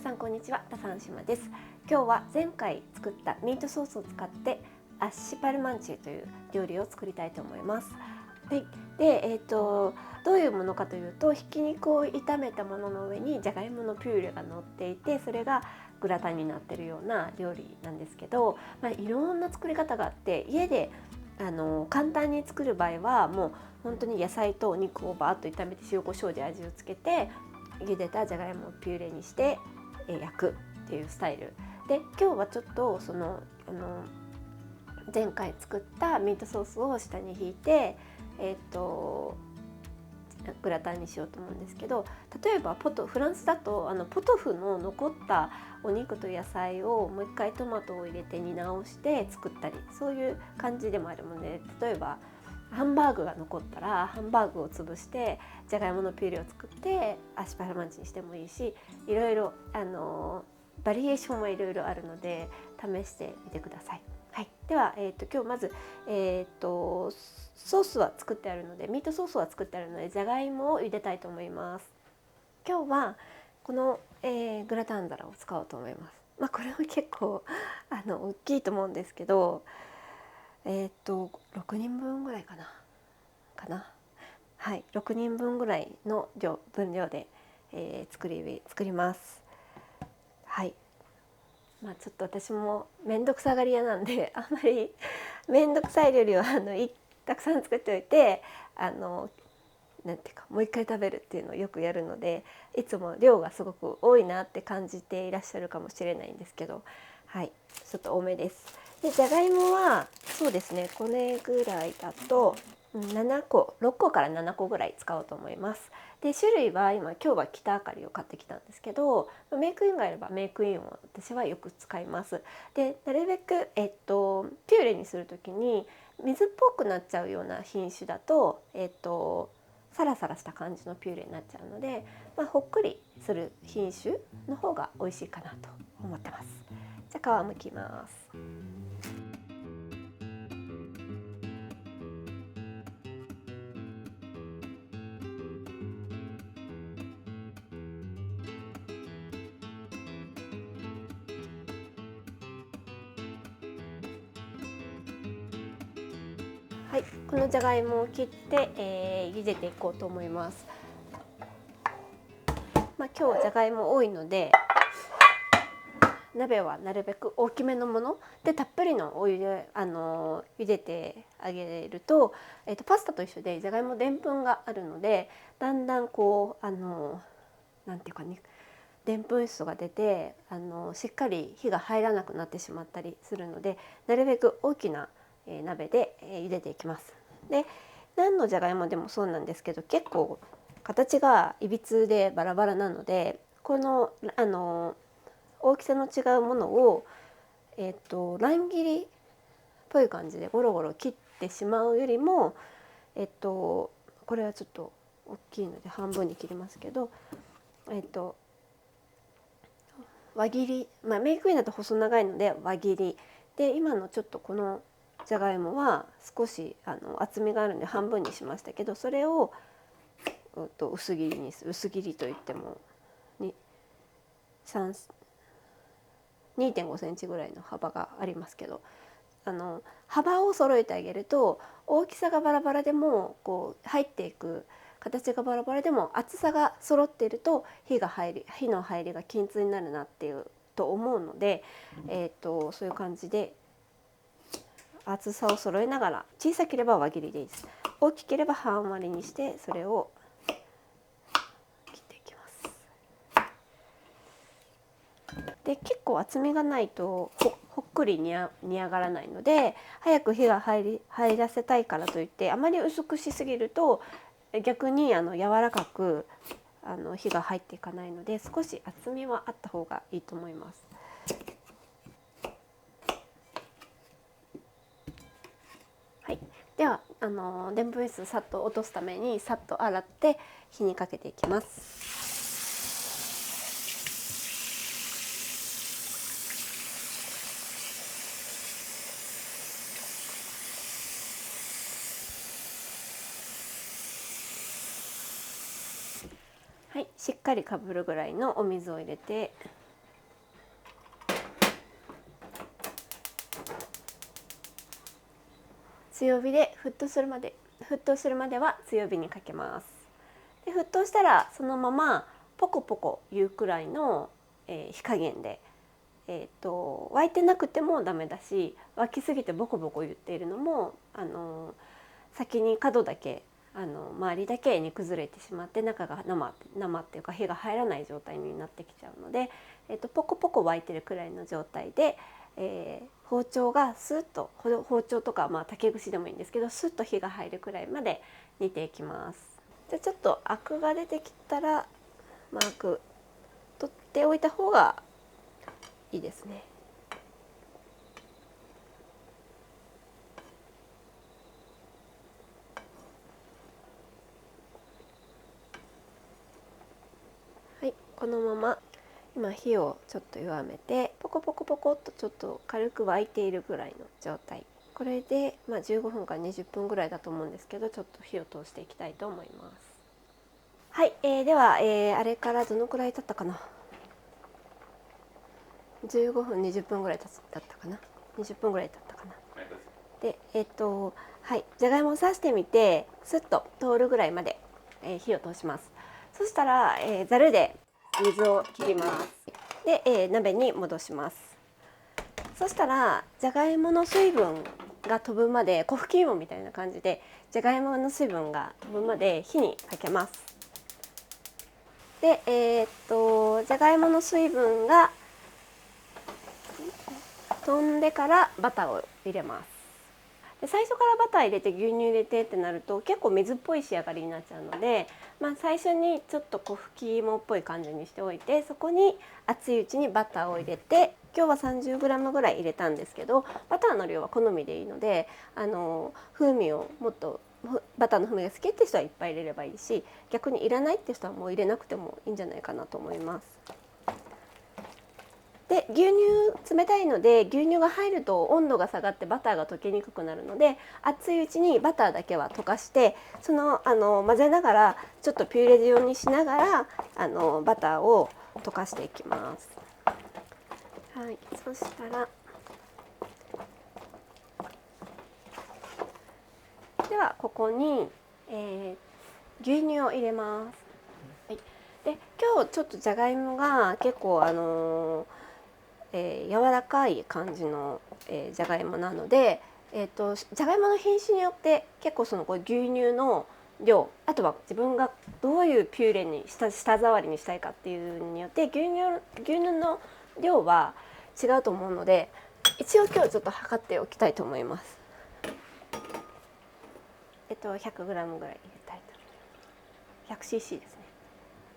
さんこんにちは、タサン島です。今日は前回作ったミートソースを使ってアッシパルマンチーという料理を作りたいと思います。はい、で、どういうものかというと、ひき肉を炒めたものの上にじゃがいものピューレが乗っていて、それがグラタンになっているような料理なんですけど、いろんな作り方があって、家で簡単に作る場合はもう本当に野菜とお肉をバーッと炒めて塩コショウで味をつけて茹でたじゃがいもをピューレにして焼くっていうスタイルで、今日はちょっと前回作ったミートソースを下に引いて、グラタンにしようと思うんですけど、例えばフランスだとポトフの残ったお肉と野菜をもう一回トマトを入れて煮直して作ったり、そういう感じでもあるので、例えばハンバーグが残ったらハンバーグを潰してじゃがいものピューレを作ってアスパラマンチにしてもいいし、いろいろバリエーションはいろいろあるので試してみてください。はい、では、今日まず、ソースは作ってあるので、ミートソースは作ってあるのでじゃがいもを茹でたいと思います。今日はこの、グラタン皿を使おうと思います。これは結構大きいと思うんですけど、6人分ぐらいかな。はい、6人分ぐらいの分量で、作ります。はい。ちょっと私もめんどくさがり屋なんで、あんまりめんどくさい料理をたくさん作っておいてなんていうかもう一回食べるっていうのをよくやるので、いつも量がすごく多いなって感じていらっしゃるかもしれないんですけど、はい、ちょっと多めです。でじゃがいもはそうですね、これぐらいだと6個から7個ぐらい使おうと思います。で種類は今日は北あかりを買ってきたんですけど、メークインがあればメークインを私はよく使います。でなるべく、ピューレにする時に水っぽくなっちゃうような品種だと、サラサラした感じのピューレになっちゃうので、ほっくりする品種の方が美味しいかなと思ってます。じゃあ皮むきます。はい、このじゃがいもを切って、茹でていこうと思います。今日じゃがいも多いので鍋はなるべく大きめのものでたっぷりのお湯で茹でてあげると、パスタと一緒でじゃがいもでんぷんがあるので、だんだんこうなんていうかね、でんぷん質が出てしっかり火が入らなくなってしまったりするので、なるべく大きな鍋で茹でていきます。で何のじゃがいもでもそうなんですけど、結構形がいびつでバラバラなので、この大きさの違うものを、乱切りっぽい感じでゴロゴロ切ってしまうよりも、これはちょっと大きいので半分に切りますけど、輪切り、メイクインだと細長いので輪切りで、今のちょっとこのじゃがいもは少し厚みがあるので半分にしましたけど、それを薄切りにする。薄切りといっても2.5センチぐらいの幅がありますけど、幅を揃えてあげると大きさがバラバラでもこう入っていく形がバラバラでも厚さが揃っていると火の入りが均一になるなっていうと思うので、そういう感じで厚さを揃えながら、小さければ輪切りでいいです。大きければ半割りにしてそれを切っていきます。で結構厚みがないとほっくり煮上がらないので、早く火が入らせたいからといってあまり薄くしすぎると逆に柔らかく火が入っていかないので、少し厚みはあった方がいいと思います。はい、ではでんぷん質さっと落とすためにさっと洗って火にかけていきます。はい、しっかりかぶるぐらいのお水を入れて強火で沸騰するまでは強火にかけます。で沸騰したらそのままポコポコいうくらいの、火加減で、沸いてなくてもダメだし、沸きすぎてボコボコ言っているのも先に角だけ周りだけ煮崩れてしまって中が生っていうか火が入らない状態になってきちゃうので、ポコポコ沸いてるくらいの状態で、包丁がスーッと包丁とか、竹串でもいいんですけどスッと火が入るくらいまで煮ていきます。でちょっとアクが出てきたら、アク取っておいた方がいいですね。はい、このまま今火をちょっと弱めてポコポコポコっとちょっと軽く沸いているぐらいの状態。これで、15分から20分ぐらいだと思うんですけど、ちょっと火を通していきたいと思います。はい、では、あれからどのくらい経ったかな。15分20分ぐらい経ったかな。20分ぐらい経ったかな。ではい、じゃがいもを刺してみてスッと通るぐらいまで、火を通します。そしたら、ざるで水を切ります。で、鍋に戻します。そしたらじゃがいもの水分が飛ぶまで粉吹き芋みたいな感じでじゃがいもの水分が飛ぶまで火にかけます。で、じゃがいもの水分が飛んでからバターを入れます。で最初からバター入れて牛乳入れてってなると結構水っぽい仕上がりになっちゃうので、最初にちょっと粉吹き芋っぽい感じにしておいて、そこに熱いうちにバターを入れて、今日は 30g ぐらい入れたんですけど、バターの量は好みでいいので風味をもっとバターの風味が好きって人はいっぱい入れればいいし、逆にいらないって人はもう入れなくてもいいんじゃないかなと思います。で牛乳冷たいので牛乳が入ると温度が下がってバターが溶けにくくなるので、熱いうちにバターだけは溶かして混ぜながらちょっとピューレ状にしながらバターを溶かしていきます。はい、そしたらではここに、牛乳を入れます。はい、で今日ちょっとじゃがいもが結構柔らかい感じの、じゃがいもなので、じゃがいもの品種によって結構こう牛乳の量、あとは自分がどういうピューレに舌触りにしたいかっていうのによって牛乳の量は違うと思うので、一応今日ちょっと測っておきたいと思います。100g ぐらい入れたいと。100cc ですね。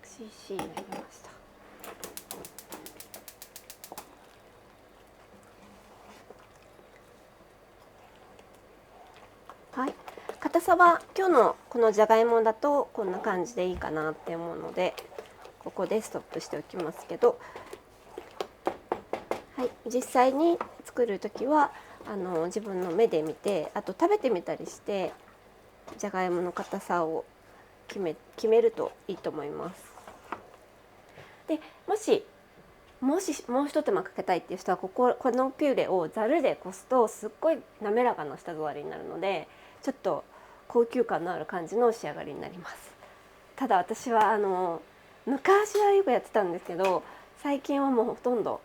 100cc になりました。はい、硬さは今日のこのじゃがいもだとこんな感じでいいかなって思うので、ここでストップしておきますけど、はい、実際に作る時は自分の目で見て、あと食べてみたりしてじゃがいもの硬さを決めるといいと思います。でもしもう一手間かけたいっていう人はこのピューレをざるでこすとすっごい滑らかな舌触りになるので、ちょっと高級感のある感じの仕上がりになります。ただ私は昔はよくやってたんですけど、最近はもうほとんど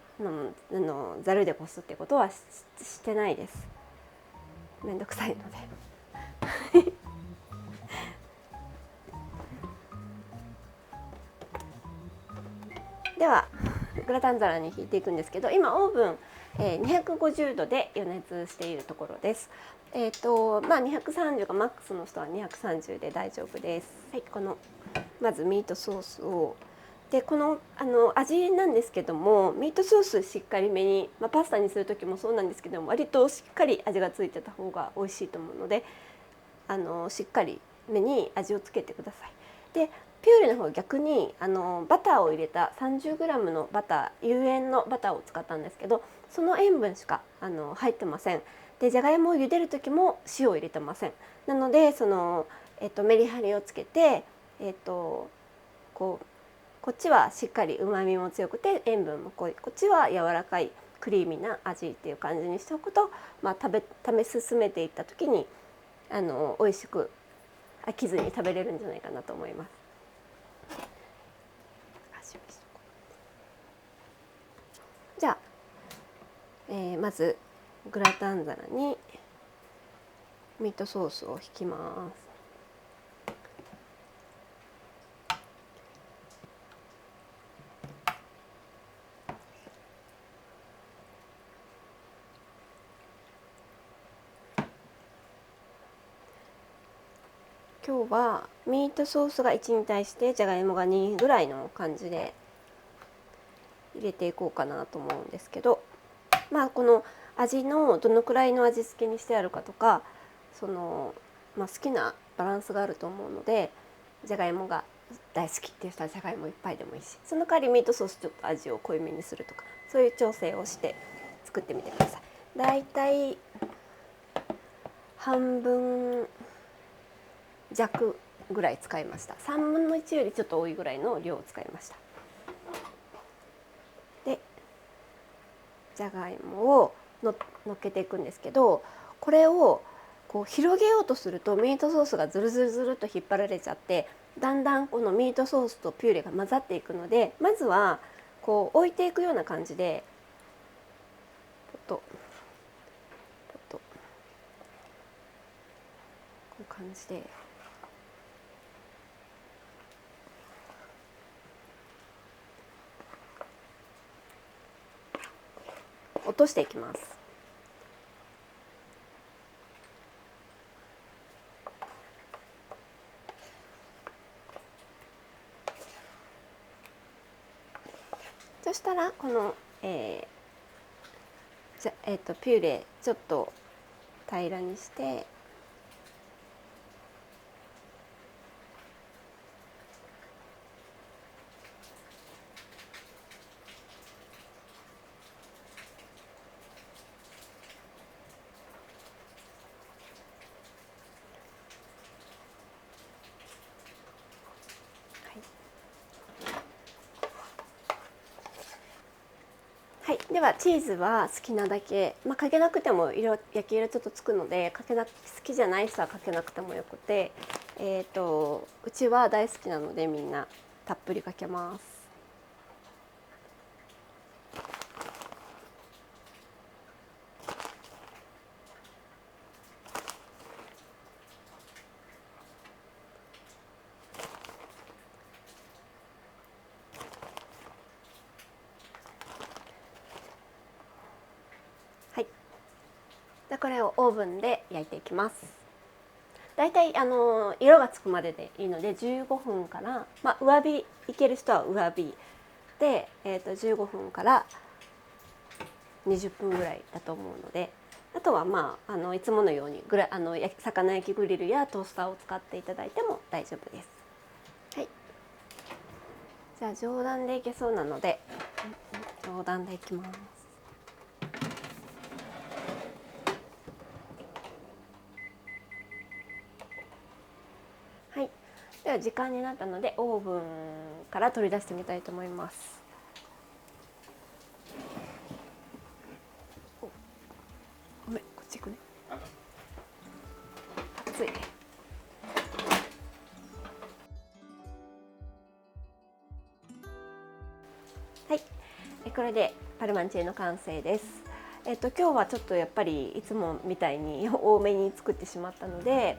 ざるでこすってことはしてないです。めんどくさいのでではグラタン皿に引いていくんですけど、今オーブン、250度で予熱しているところです。230がマックスの人は230で大丈夫です。はい、まずミートソースをでこの味なんですけども、ミートソースしっかりめに、パスタにする時もそうなんですけども、割としっかり味がついてた方が美味しいと思うのでしっかりめに味をつけてください。でピューレの方は逆にバターを入れた 30g のバター、有塩のバターを使ったんですけど、その塩分しか入ってません。でじゃがいもを茹でる時も塩を入れてません。なのでメリハリをつけて、こっちはしっかりうまみも強くて塩分も濃い、こっちは柔らかいクリーミーな味っていう感じにしておくと、食べ進めていった時に美味しく飽きずに食べれるんじゃないかなと思います。じゃあ、まずグラタン皿にミートソースを引きます。今日はミートソースが1に対してじゃがいもが2ぐらいの感じで入れていこうかなと思うんですけど、まあこの味のどのくらいの味付けにしてあるかとか、好きなバランスがあると思うので、じゃがいもが大好きっていう人はじゃがいもいっぱいでもいいし、その代わりミートソースちょっと味を濃いめにするとか、そういう調整をして作ってみてください。だいたい半分弱ぐらい使いました。3分の1よりちょっと多いぐらいの量を使いました。でじゃがいもをのっけていくんですけど、これをこう広げようとするとミートソースがズルズルズルと引っ張られちゃって、だんだんこのミートソースとピューレが混ざっていくので、まずはこう置いていくような感じでポトポトこういう感じで落としていきます。そしたらこの、ピューレちょっと平らにして、はい、ではチーズは好きなだけ、かけなくても焼き色ちょっとつくので、好きじゃない人はかけなくてもよくて、うちは大好きなのでみんなたっぷりかけます。でこれをオーブンで焼いていきます。だいたい色がつくまででいいので15分から、上火いける人は上火で、15分から20分ぐらいだと思うので、あとはいつものように魚焼きグリルやトースターを使っていただいても大丈夫です。はい、じゃあ上段でいけそうなので上段でいきます。はい、では時間になったのでオーブンから取り出してみたいと思います。ごめん、こっち行くね。熱いね。はい、これでパルマンチェの完成です。今日はちょっとやっぱりいつもみたいに多めに作ってしまったので、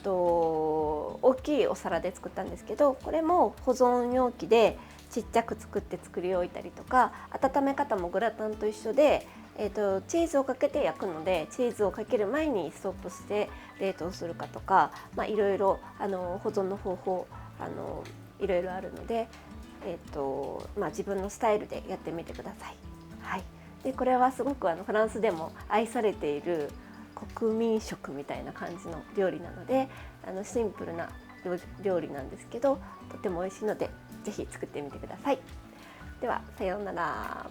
大きいお皿で作ったんですけど、これも保存容器でちっちゃく作って作り置いたりとか、温め方もグラタンと一緒で、チーズをかけて焼くのでチーズをかける前にストップして冷凍するかとか、いろいろ保存の方法いろいろあるので、自分のスタイルでやってみてください。はい、でこれはすごくフランスでも愛されている国民食みたいな感じの料理なので、シンプルな料理なんですけどとても美味しいのでぜひ作ってみてください。ではさようなら。